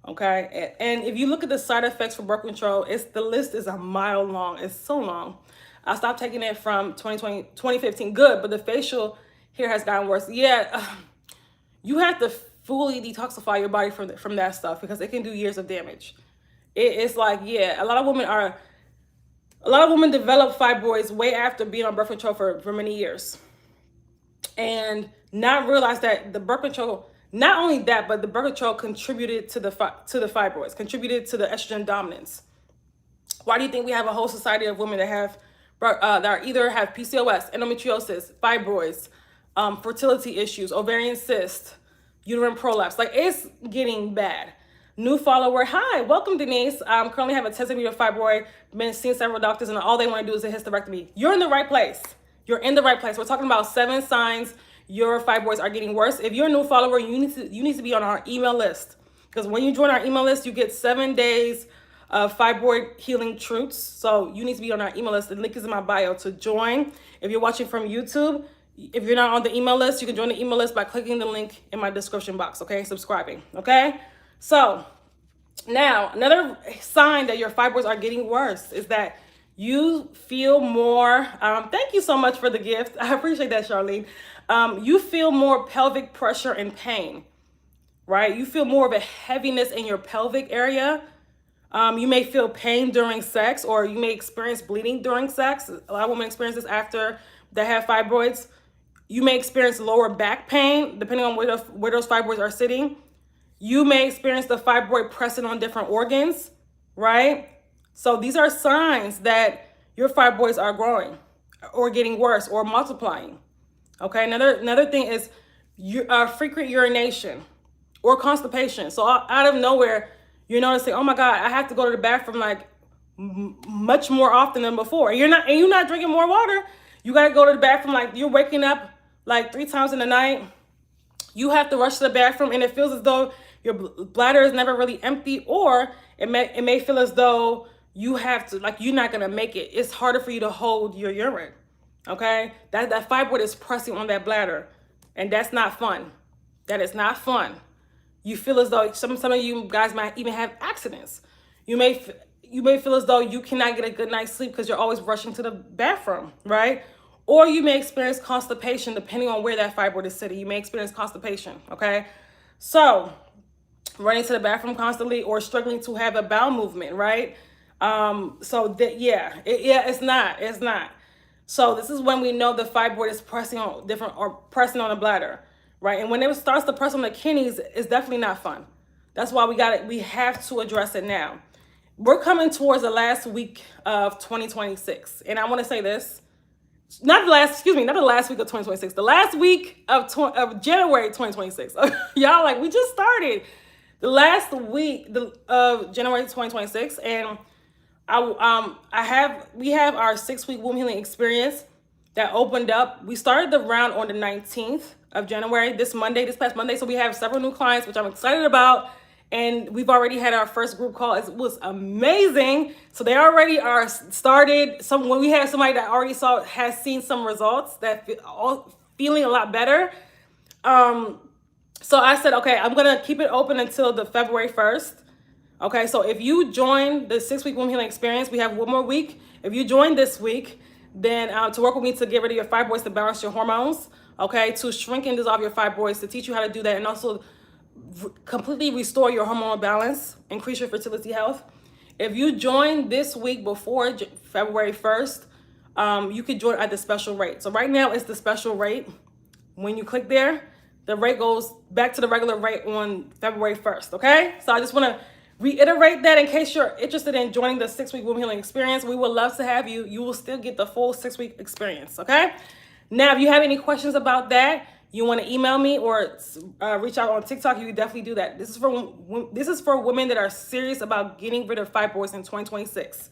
A: Okay. And if you look at the side effects for birth control, the list is a mile long. It's so long. I stopped taking it from 2015. Good, but the facial hair has gotten worse. Yeah, you have to fully detoxify your body from that stuff because it can do years of damage. It's like, yeah, a lot of women develop fibroids way after being on birth control for many years, and not realize that the birth control, not only that, but the birth control contributed to the fibroids, contributed to the estrogen dominance. Why do you think we have a whole society of women that have that either have PCOS, endometriosis, fibroids, fertility issues, ovarian cyst, uterine prolapse? Like, it's getting bad. New follower, hi, welcome Denise. Currently have a 10 centimeter fibroid, been seeing several doctors, and all they want to do is a hysterectomy. You're in the right place. You're in the right place. We're talking about 7 signs your fibroids are getting worse. If you're a new follower, you need to be on our email list, because when you join our email list, you get 7 days of fibroid healing truths. So you need to be on our email list. The link is in my bio to join. If you're watching from YouTube, if you're not on the email list, you can join the email list by clicking the link in my description box, okay? Subscribing, okay? So now, another sign that your fibroids are getting worse is that you feel more, thank you so much for the gift. I appreciate that, Charlene. You feel more pelvic pressure and pain, right? You feel more of a heaviness in your pelvic area. You may feel pain during sex, or you may experience bleeding during sex. A lot of women experience this after they have fibroids. You may experience lower back pain, depending on where those fibroids are sitting. You may experience the fibroid pressing on different organs, right? So these are signs that your fibroids are growing or getting worse or multiplying, okay? Another thing is frequent urination or constipation. So out of nowhere, you're noticing, oh my God, I have to go to the bathroom like much more often than before. And you're not drinking more water. You got to go to the bathroom, like you're waking up like 3 times in the night. You have to rush to the bathroom, and it feels as though your bladder is never really empty, or it may feel as though you have to, like, you're not gonna make it. It's harder for you to hold your urine. Okay, that fibroid is pressing on that bladder, and that's not fun. That is not fun. You feel as though some of you guys might even have accidents. You may feel as though you cannot get a good night's sleep because you're always rushing to the bathroom, right? Or you may experience constipation depending on where that fibroid is sitting. You may experience constipation, okay? So running to the bathroom constantly, or struggling to have a bowel movement, right? It's not. So this is when we know the fibroid is pressing on the bladder, right? And when it starts to press on the kidneys, it's definitely not fun. That's why we have to address it now. We're coming towards the last week of 2026. And I want to say this, not the last week of 2026, the last week of January 2026. Y'all, like, we just started the last week of January 2026, and we have our 6-week womb healing experience that opened up. We started the round on the 19th of January, this past Monday. So we have several new clients, which I'm excited about. And we've already had our first group call. It was amazing. So they already are started. When we have somebody that already has seen some results, that feeling a lot better. So I said, okay, I'm going to keep it open until the February 1st. Okay, so if you join the 6-week womb healing experience, we have one more week. If you join this week, then to work with me to get rid of your fibroids, to balance your hormones, okay, to shrink and dissolve your fibroids, to teach you how to do that, and also completely restore your hormonal balance, increase your fertility health. If you join this week before February 1st, you could join at the special rate. So right now it's the special rate. When you click there, the rate goes back to the regular rate on February 1st, okay? So I just want to reiterate that in case you're interested in joining the 6-week womb healing experience. We would love to have you. You will still get the full 6-week experience, okay? Now, if you have any questions about that, you want to email me or reach out on TikTok, you can definitely do that. This is for women that are serious about getting rid of fibroids in 2026.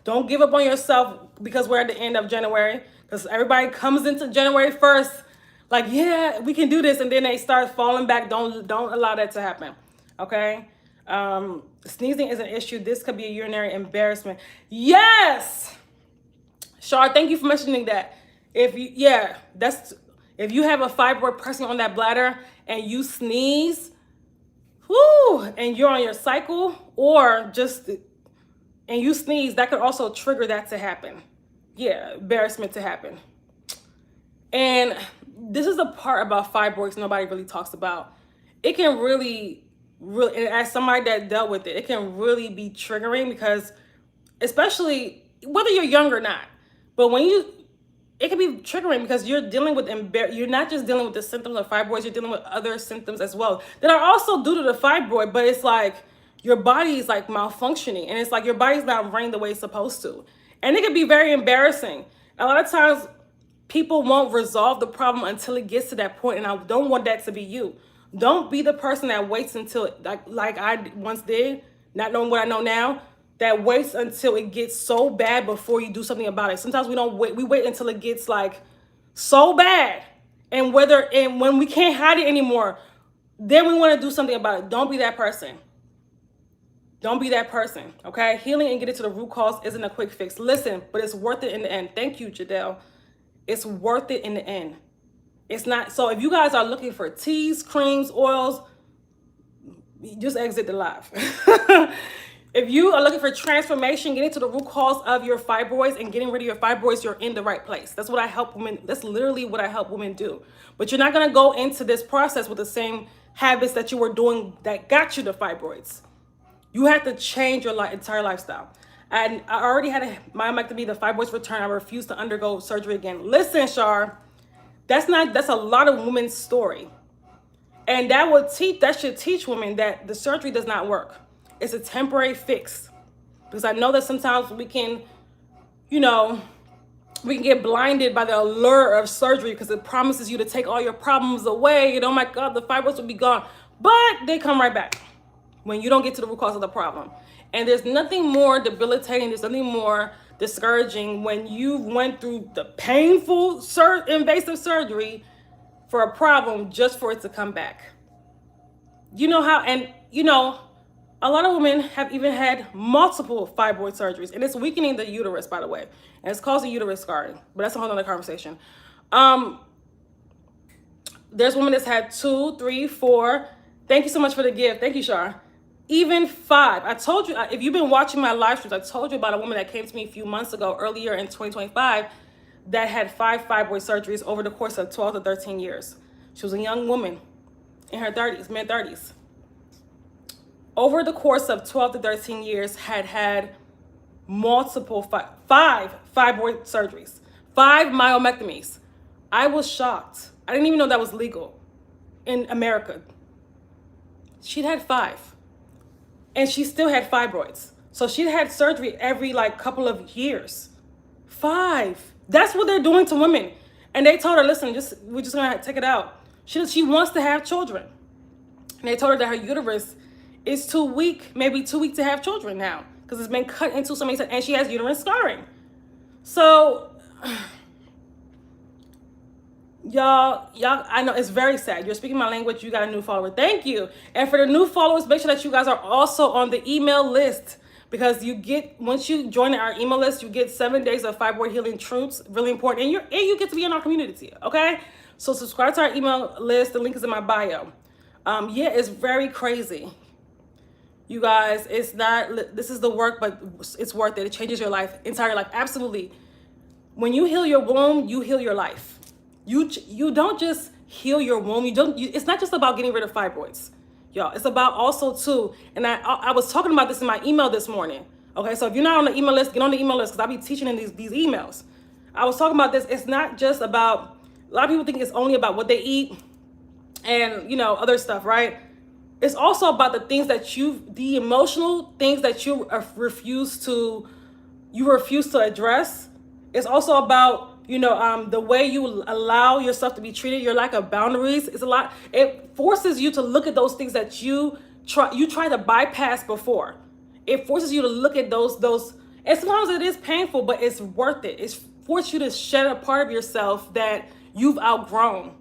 A: Don't give up on yourself because we're at the end of January, because everybody comes into January 1st like, yeah, we can do this, and then they start falling back. Don't allow that to happen, okay? Sneezing is an issue. This could be a urinary embarrassment. Yes, Shar, thank you for mentioning that. If you have a fibroid pressing on that bladder and you sneeze, and you're on your cycle, or just and you sneeze, that could also trigger that to happen. Yeah, embarrassment to happen. And this is the part about fibroids nobody really talks about. It can really, as somebody that dealt with it, it can really be triggering, because especially whether you're young or not, but it can be triggering because you're dealing with you're not just dealing with the symptoms of fibroids, you're dealing with other symptoms as well that are also due to the fibroid, but it's like your body is like malfunctioning, and it's like your body's not running the way it's supposed to. And it can be very embarrassing. A lot of times people won't resolve the problem until it gets to that point, and I don't want that to be you. Don't be the person that waits until, like I once did, not knowing what I know now, that waits until it gets so bad before you do something about it. Sometimes we don't wait. We wait until it gets like so bad, and when we can't hide it anymore, then we want to do something about it. Don't be that person. Don't be that person, okay? Healing and getting to the root cause isn't a quick fix. Listen, but it's worth it in the end. Thank you, Jadelle. It's worth it in the end. It's not. So if you guys are looking for teas, creams, oils, just exit the live. If you are looking for transformation, getting to the root cause of your fibroids and getting rid of your fibroids, you're in the right place. That's what I help women. That's literally what I help women do. But you're not going to go into this process with the same habits that you were doing that got you the fibroids. You have to change your entire lifestyle. And I already had a myomectomy, the fibroids return. I refuse to undergo surgery again. Listen, Shar, that's a lot of women's story. And that should teach women that the surgery does not work. It's a temporary fix. Because I know that sometimes we can get blinded by the allure of surgery because it promises you to take all your problems away. And oh my God, the fibroids will be gone. But they come right back when you don't get to the root cause of the problem. And there's nothing more debilitating, there's nothing more discouraging when you went through the painful invasive surgery for a problem just for it to come back. You know how, and a lot of women have even had multiple fibroid surgeries, and it's weakening the uterus, by the way, and it's causing uterus scarring, but that's a whole other conversation. There's women that's had 2, 3, 4. Thank you so much for the gift. Thank you, Shar. Even 5. I told you, if you've been watching my live streams, I told you about a woman that came to me a few months ago, earlier in 2025, that had 5 fibroid surgeries over the course of 12 to 13 years. She was a young woman in her 30s, mid-30s. Over the course of 12 to 13 years, had multiple 5 fibroid surgeries, 5 myomectomies. I was shocked. I didn't even know that was legal in America. She'd had 5. And she still had fibroids. So she had surgery every couple of years. 5. That's what they're doing to women. And they told her, listen, we're just gonna take it out. She wants to have children. And they told her that her uterus is too weak, maybe too weak to have children now, because it's been cut into so many times, and she has uterine scarring. So y'all, I know it's very sad. You're speaking my language. You got a new follower. Thank you. And for the new followers, make sure that you guys are also on the email list, because once you join our email list, you get 7 days of fibroid healing truths. Really important. And you get to be in our community. Okay. So subscribe to our email list. The link is in my bio. Yeah, it's very crazy. You guys, this is the work, but it's worth it. It changes your life, entire life. Absolutely. When you heal your womb, you heal your life. You don't just heal your womb. It's not just about getting rid of fibroids, y'all. It's about also too, and I was talking about this in my email this morning. Okay, so if you're not on the email list, get on the email list, because I'll be teaching in these emails. I was talking about this. It's not just about, a lot of people think it's only about what they eat and other stuff, right? It's also about the things that the emotional things that you refuse to address. It's also about, the way you allow yourself to be treated, your lack of boundaries. It's a lot. It forces you to look at those things that you try to bypass before. It forces you to look at those, and sometimes it is painful, but it's worth it. It's forced you to shed a part of yourself that you've outgrown.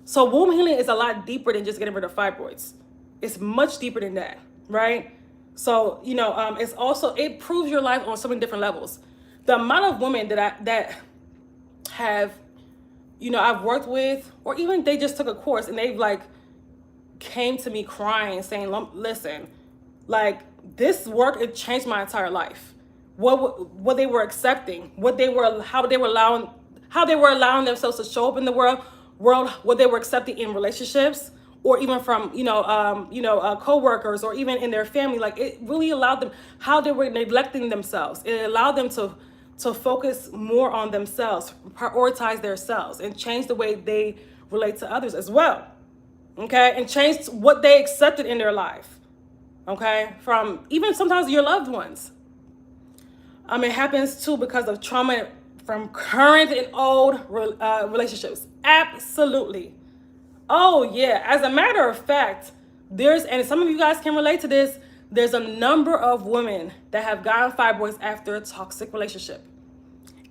A: So womb healing is a lot deeper than just getting rid of fibroids. It's much deeper than that. right? So, it's also, it proves your life on so many different levels. The amount of women that have, I've worked with, or even they just took a course and they've like came to me crying saying, listen, like this work, it changed my entire life. What they were accepting, how they were allowing themselves to show up in the world, what they were accepting in relationships, or even from co-workers, or even in their family. Like it really allowed them, how they were neglecting themselves. It allowed them to focus more on themselves, prioritize themselves, and change the way they relate to others as well. Okay, and change what they accepted in their life. Okay, from even sometimes your loved ones. It happens too because of trauma from current and old relationships. Absolutely. Oh yeah. As a matter of fact, and some of you guys can relate to this, there's a number of women that have gotten fibroids after a toxic relationship.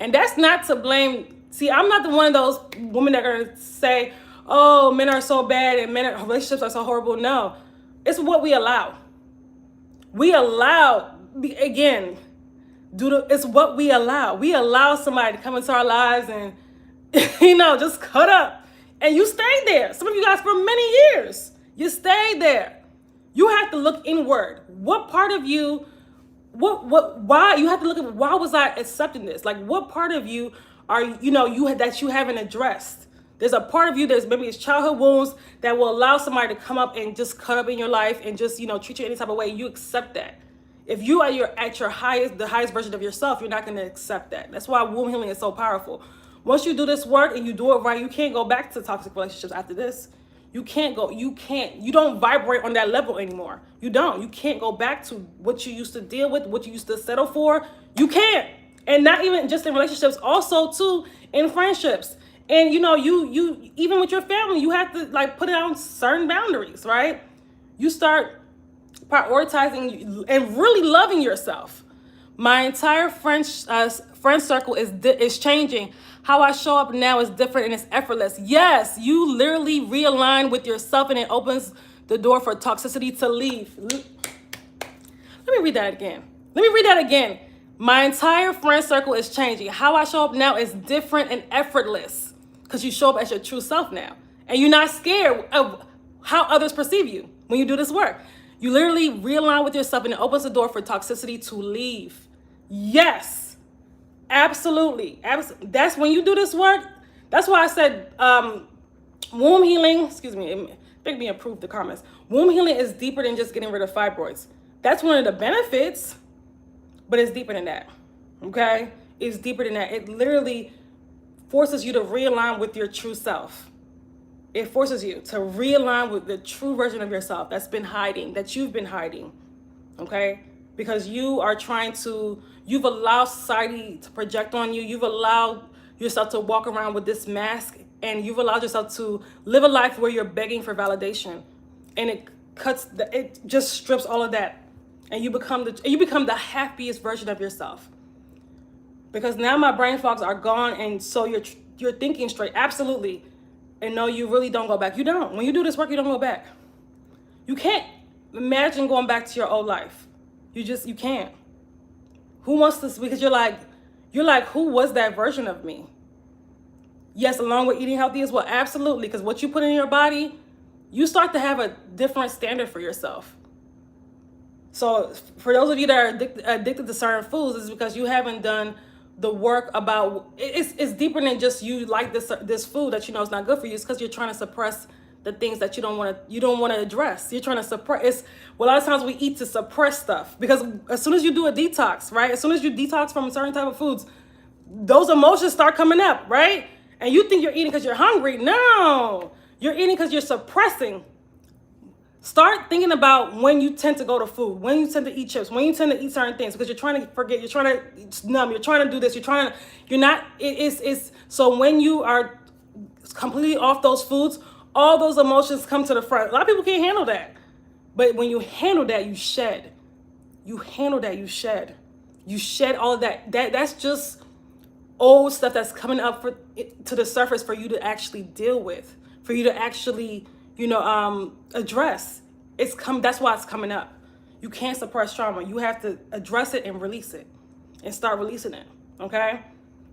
A: And that's not to blame. See, I'm not the one of those women that are going to say, oh, men are so bad and relationships are so horrible. No, it's what we allow. It's what we allow. We allow somebody to come into our lives and, just cut up. And you stay there. Some of you guys for many years, you stayed there. You have to look inward. What part of you, why? You have to look at, why was I accepting this? Like, what part of you that you haven't addressed? There's a part of you, maybe it's childhood wounds that will allow somebody to come up and just cut up in your life and just, treat you any type of way. You accept that. If you are at your highest, the highest version of yourself, you're not going to accept that. That's why womb healing is so powerful. Once you do this work and you do it right, you can't go back to toxic relationships after this. You don't vibrate on that level anymore. You can't go back to what you used to deal with, what you used to settle for. You can't. And not even just in relationships, also too in friendships. And you even with your family, you have to like put down certain boundaries, right? You start prioritizing and really loving yourself. My entire friend circle is changing. How I show up now is different and it's effortless. Yes, you literally realign with yourself and it opens the door for toxicity to leave. Let me read that again. My entire friend circle is changing. How I show up now is different and effortless because you show up as your true self now. And you're not scared of how others perceive you when you do this work. You literally realign with yourself and it opens the door for toxicity to leave. Yes, absolutely. That's when you do this work. That's why I said womb healing, make me improve the comments. Womb healing is deeper than just getting rid of fibroids. That's one of the benefits, but it's deeper than that, okay? It's deeper than that. It literally forces you to realign with your true self. It forces you to realign with the true version of yourself that you've been hiding, okay? Because you've allowed society to project on you. You've allowed yourself to walk around with this mask, and you've allowed yourself to live a life where you're begging for validation. And it just strips all of that. And you become the happiest version of yourself. Because now my brain fogs are gone, and so you're thinking straight. Absolutely. And no, you really don't go back. You don't. When you do this work, you don't go back. You can't imagine going back to your old life. You can't. Who wants to? Because you're like, who was that version of me? Yes, along with eating healthy as well. Absolutely. Because what you put in your body, you start to have a different standard for yourself. So for those of you that are addicted to certain foods, it's because you haven't done the work about it's deeper than just you like this food that you know is not good for you. It's because you're trying to suppress the things that you don't want to address. You're trying to suppress. A lot of times we eat to suppress stuff, because as soon as you do a detox, right? As soon as you detox from a certain type of foods, those emotions start coming up, right? And you think you're eating because you're hungry. No, you're eating because you're suppressing. Start thinking about when you tend to go to food, when you tend to eat chips, when you tend to eat certain things, because you're trying to forget, you're trying to numb, you're trying to do this, so when you are completely off those foods, all those emotions come to the front. A lot of people can't handle that. But when you handle that, you shed. You shed all of that. That's just old stuff that's coming up to the surface for you to actually deal with, for you to actually address. That's why it's coming up. You can't suppress trauma. You have to address it and release it and start releasing it, okay?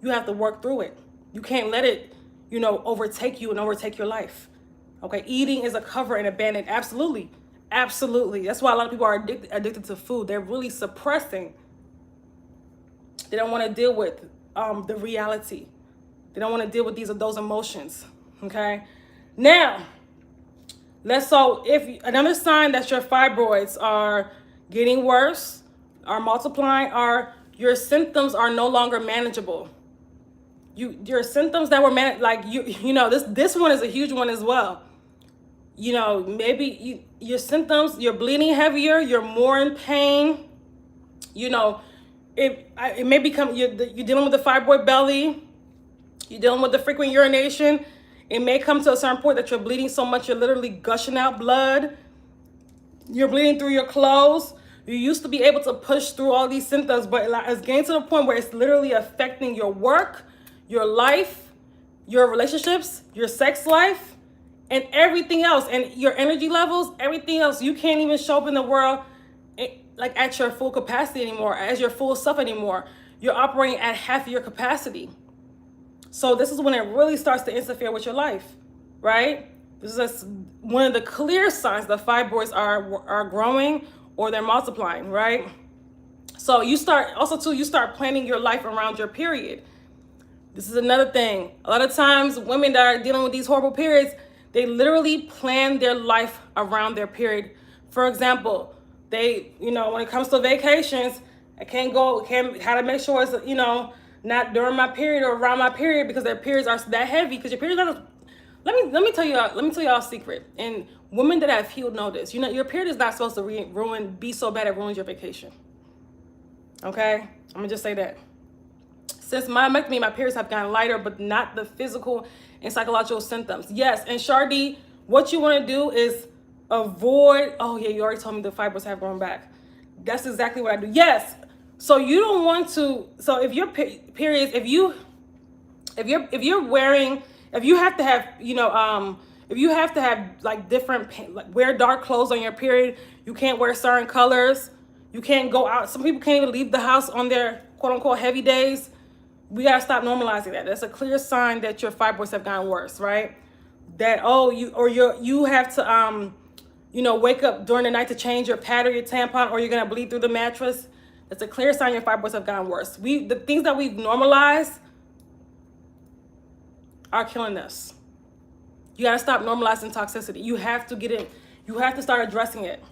A: You have to work through it. You can't let it, you know, overtake you and overtake your life, okay? Eating is a cover and abandon. Absolutely. Absolutely. That's why a lot of people are addicted to food. They're really suppressing. They don't want to deal with the reality. They don't want to deal with those emotions, okay? Now, if another sign that your fibroids are getting worse, are multiplying, are your symptoms are no longer manageable. Your symptoms that were you know, this one is a huge one as well. You know, maybe your symptoms, you're bleeding heavier, you're more in pain. You know, it may become you're dealing with the fibroid belly. You're dealing with the frequent urination. It may come to a certain point that you're bleeding so much you're literally gushing out blood. You're bleeding through your clothes. You used to be able to push through all these symptoms, but it's getting to the point where it's literally affecting your work, your life, your relationships, your sex life, and everything else, and your energy levels, everything else. You can't even show up in the world like at your full capacity anymore, as your full self anymore. You're operating at half of your capacity. So this is when it really starts to interfere with your life, right? This is one of the clear signs that fibroids are growing or they're multiplying, right? So you start planning your life around your period. This is another thing. A lot of times women that are dealing with these horrible periods, they literally plan their life around their period. For example, they, you know, when it comes to vacations, how to make sure it's, you know, not during my period or around my period because their periods are that heavy. Because your periods are, let me tell y'all a secret. And women that have healed know this. You know, your period is not supposed to be so bad it ruins your vacation. Okay, I'm gonna just say that. Since my myectomy, my periods have gotten lighter, but not the physical and psychological symptoms. Yes, and Shardy, what you want to do is avoid. Oh yeah, you already told me the fibroids have grown back. That's exactly what I do. Yes. So you don't want to. So if your periods, if you have to have, you know, if you have to have like different, like wear dark clothes on your period, you can't wear certain colors. You can't go out. Some people can't even leave the house on their quote unquote heavy days. We gotta stop normalizing that. That's a clear sign that your fibroids have gotten worse, right? That you have to you know, wake up during the night to change your pad or your tampon, or you're gonna bleed through the mattress. That's a clear sign your fibroids have gotten worse. The things that we've normalized are killing us. You gotta stop normalizing toxicity. You have to get in. You have to start addressing it.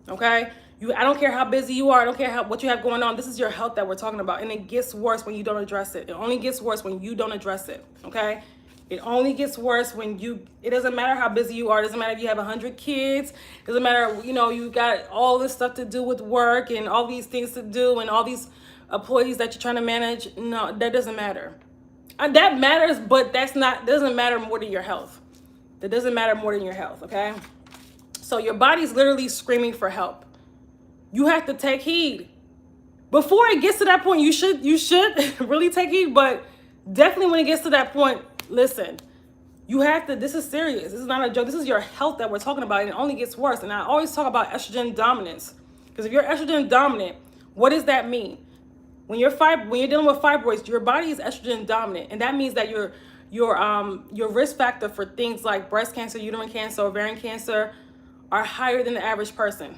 A: Okay? I don't care how busy you are. I don't care what you have going on. This is your health that we're talking about. And it gets worse when you don't address it. It only gets worse when you don't address it. Okay? It only gets worse when it doesn't matter how busy you are. It doesn't matter if you have 100 kids. It doesn't matter, you know, you got all this stuff to do with work and all these things to do and all these employees that you're trying to manage. No, that doesn't matter. That matters, but doesn't matter more than your health. That doesn't matter more than your health, okay? So your body's literally screaming for help. You have to take heed. Before it gets to that point, you should really take heed, but definitely when it gets to that point, listen, you have to, this is serious. This is not a joke. This is your health that we're talking about, and it only gets worse. And I always talk about estrogen dominance, because if you're estrogen dominant, what does that mean? When you're dealing with fibroids, your body is estrogen dominant, and that means that your risk factor for things like breast cancer, uterine cancer, ovarian cancer are higher than the average person.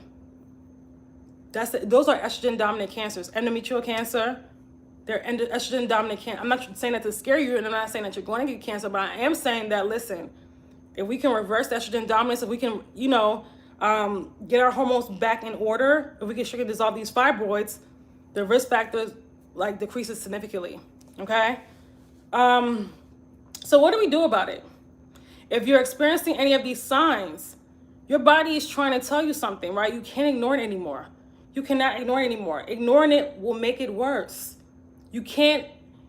A: Those are estrogen dominant cancers. Endometrial cancer, they're estrogen dominant cancer. I'm not saying that to scare you, and I'm not saying that you're going to get cancer, but I am saying that, listen, if we can reverse estrogen dominance, if we can, you know, get our hormones back in order, if we can sugar dissolve these fibroids, the risk factors like decreases significantly. Okay. So what do we do about it? If you're experiencing any of these signs, your body is trying to tell you something, right? You can't ignore it anymore. You cannot ignore it anymore. Ignoring it will make it worse. You can't,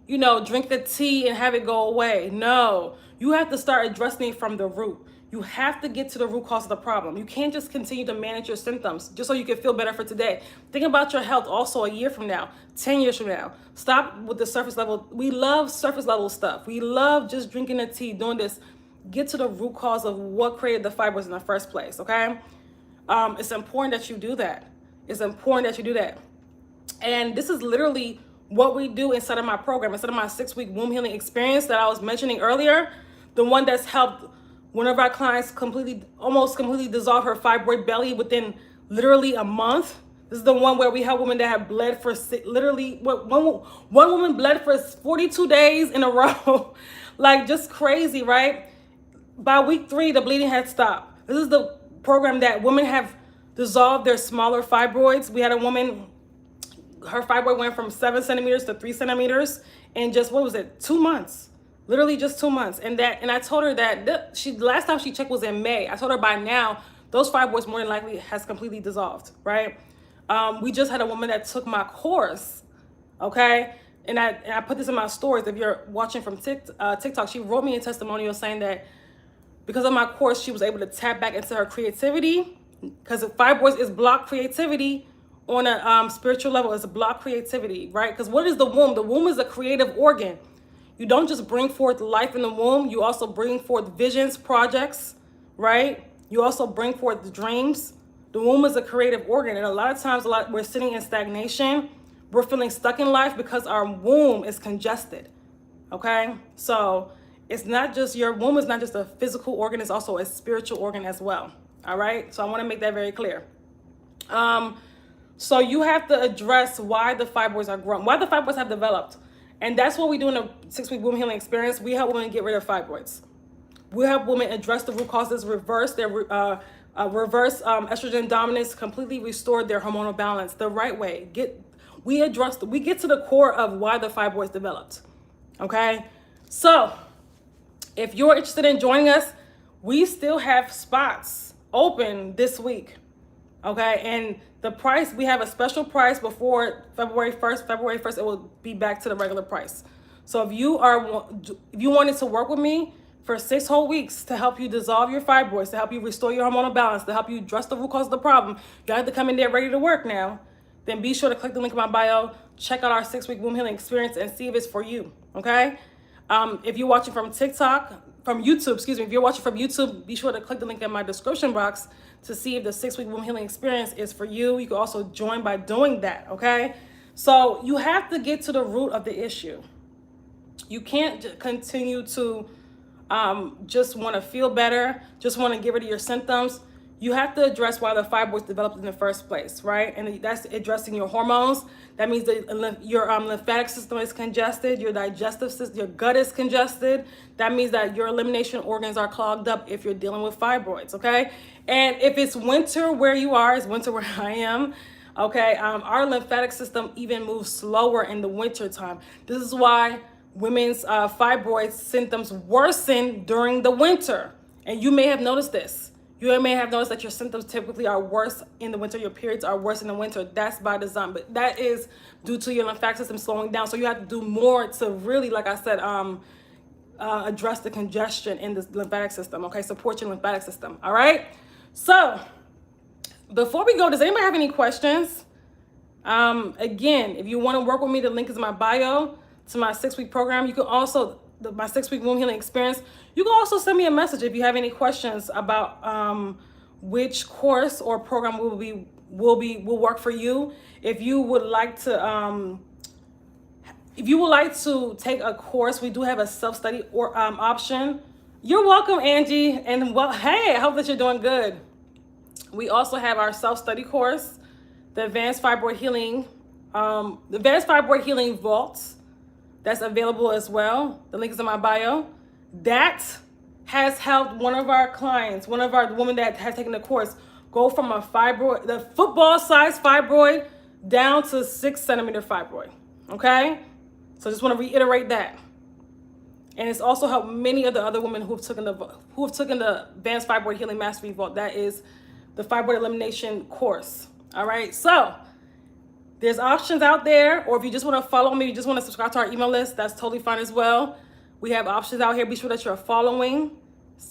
A: you know, drink the tea and have it go away. No, you have to start addressing it from the root. You have to get to the root cause of the problem. You can't just continue to manage your symptoms just so you can feel better for today. Think about your health also a year from now, 10 years from now. Stop with the surface level. We love surface level stuff. We love just drinking the tea, doing this. Get to the root cause of what created the fibroids in the first place, okay? It's important that you do that. It's important that you do that. And this is literally what we do inside of my program, inside of my 6-week womb healing experience that I was mentioning earlier, the one that's helped one of our clients almost completely dissolve her fibroid belly within literally a month. This is the one where we help women that have bled for literally, one woman bled for 42 days in a row. Like, just crazy, right? By week 3, the bleeding had stopped. This is the program that women have dissolved their smaller fibroids. We had a woman, her fibroid went from 7 centimeters to 3 centimeters in just, what was it, 2 months? Literally just 2 months. And I told her that last time she checked was in May. I told her by now, those fibroids more than likely has completely dissolved, right? We just had a woman that took my course, okay? And I put this in my stories. If you're watching from TikTok, she wrote me a testimonial saying that because of my course, she was able to tap back into her creativity, because fibroids is blocked creativity on a spiritual level. It's a blocked creativity, right? Because what is the womb? The womb is a creative organ. You don't just bring forth life in the womb. You also bring forth visions, projects, right? You also bring forth the dreams. The womb is a creative organ. And a lot of times, we're sitting in stagnation. We're feeling stuck in life because our womb is congested, okay? So it's not just, your womb is not just a physical organ, it's also a spiritual organ as well, all right? So I want to make that very clear. So you have to address why the fibroids are growing, why the fibroids have developed. And that's what we do in a 6-week womb healing experience. We help women get rid of fibroids. We help women address the root causes, reverse their estrogen dominance, completely restore their hormonal balance the right way. We get to the core of why the fibroids developed, okay? So if you're interested in joining us, we still have spots open this week, okay? And the price, we have a special price before February 1st. February 1st, it will be back to the regular price. So if you wanted to work with me for 6 whole weeks to help you dissolve your fibroids, to help you restore your hormonal balance, to help you address the root cause of the problem, you have to come in there ready to work now. Then be sure to click the link in my bio, check out our 6-week womb healing experience, and see if it's for you, okay? If you're watching from YouTube, if you're watching from YouTube, be sure to click the link in my description box to see if the 6-week womb healing experience is for you. You can also join by doing that, okay? So you have to get to the root of the issue. You can't continue to just want to feel better, just want to get rid of your symptoms. You have to address why the fibroids developed in the first place, right? And that's addressing your hormones. That means that your lymphatic system is congested, your digestive system, your gut is congested. That means that your elimination organs are clogged up if you're dealing with fibroids, okay? And if it's winter where you are, it's winter where I am, okay? Our lymphatic system even moves slower in the winter time. This is why women's fibroid symptoms worsen during the winter. And you may have noticed this. You may have noticed that your symptoms typically are worse in the winter. Your periods are worse in the winter. That's by design, but that is due to your lymphatic system slowing down. So you have to do more to really, like I said, address the congestion in the lymphatic system, okay? Support your lymphatic system, all right? So before we go, does anybody have any questions? Again, if you want to work with me, the link is in my bio to my 6-week program. You can also, my 6-week womb healing experience. You can also send me a message if you have any questions about which course or program will work for you. If you would like to take a course, we do have a self-study or option. You're welcome, Angie. And well, hey, I hope that you're doing good. We also have our self-study course, the Advanced Fibroid Healing Vault. That's available as well. The link is in my bio. That has helped one of our clients, one of our women that has taken the course, go from a fibroid, the football-sized fibroid, down to 6-centimeter fibroid. Okay? So I just want to reiterate that. And it's also helped many of the other women who have taken the Advanced Fibroid Healing Mastery Vault. That is the fibroid elimination course. All right? So there's options out there, or if you just want to follow me, you just want to subscribe to our email list, that's totally fine as well. We have options out here. Be sure that you're following.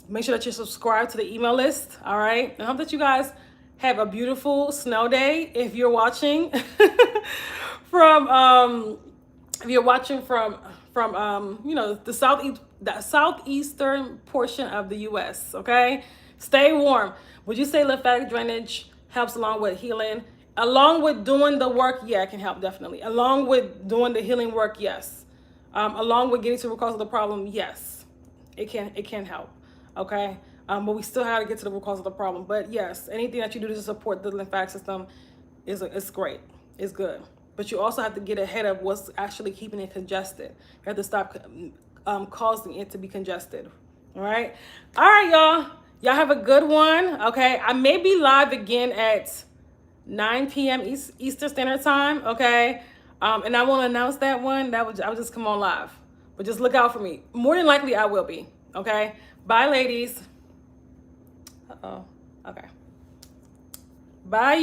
A: Make sure that you're subscribed to the email list, all right? I hope that you guys have a beautiful snow day. If you're watching from, you know, the southeastern portion of the U.S., okay? Stay warm. Would you say lymphatic drainage helps along with healing Along with doing the work, yeah, it can help, definitely. Along with doing the healing work, yes. Along with getting to the root cause of the problem, yes, it can help. Okay, but we still have to get to the root cause of the problem. But yes, anything that you do to support the lymphatic system is great. It's good. But you also have to get ahead of what's actually keeping it congested. You have to stop causing it to be congested. All right, y'all. Y'all have a good one. Okay, I may be live again at 9 p.m. Eastern Standard Time, okay? And I won't announce that one. I'll just come on live. But just look out for me. More than likely, I will be, okay? Bye, ladies. Uh-oh. Okay. Bye.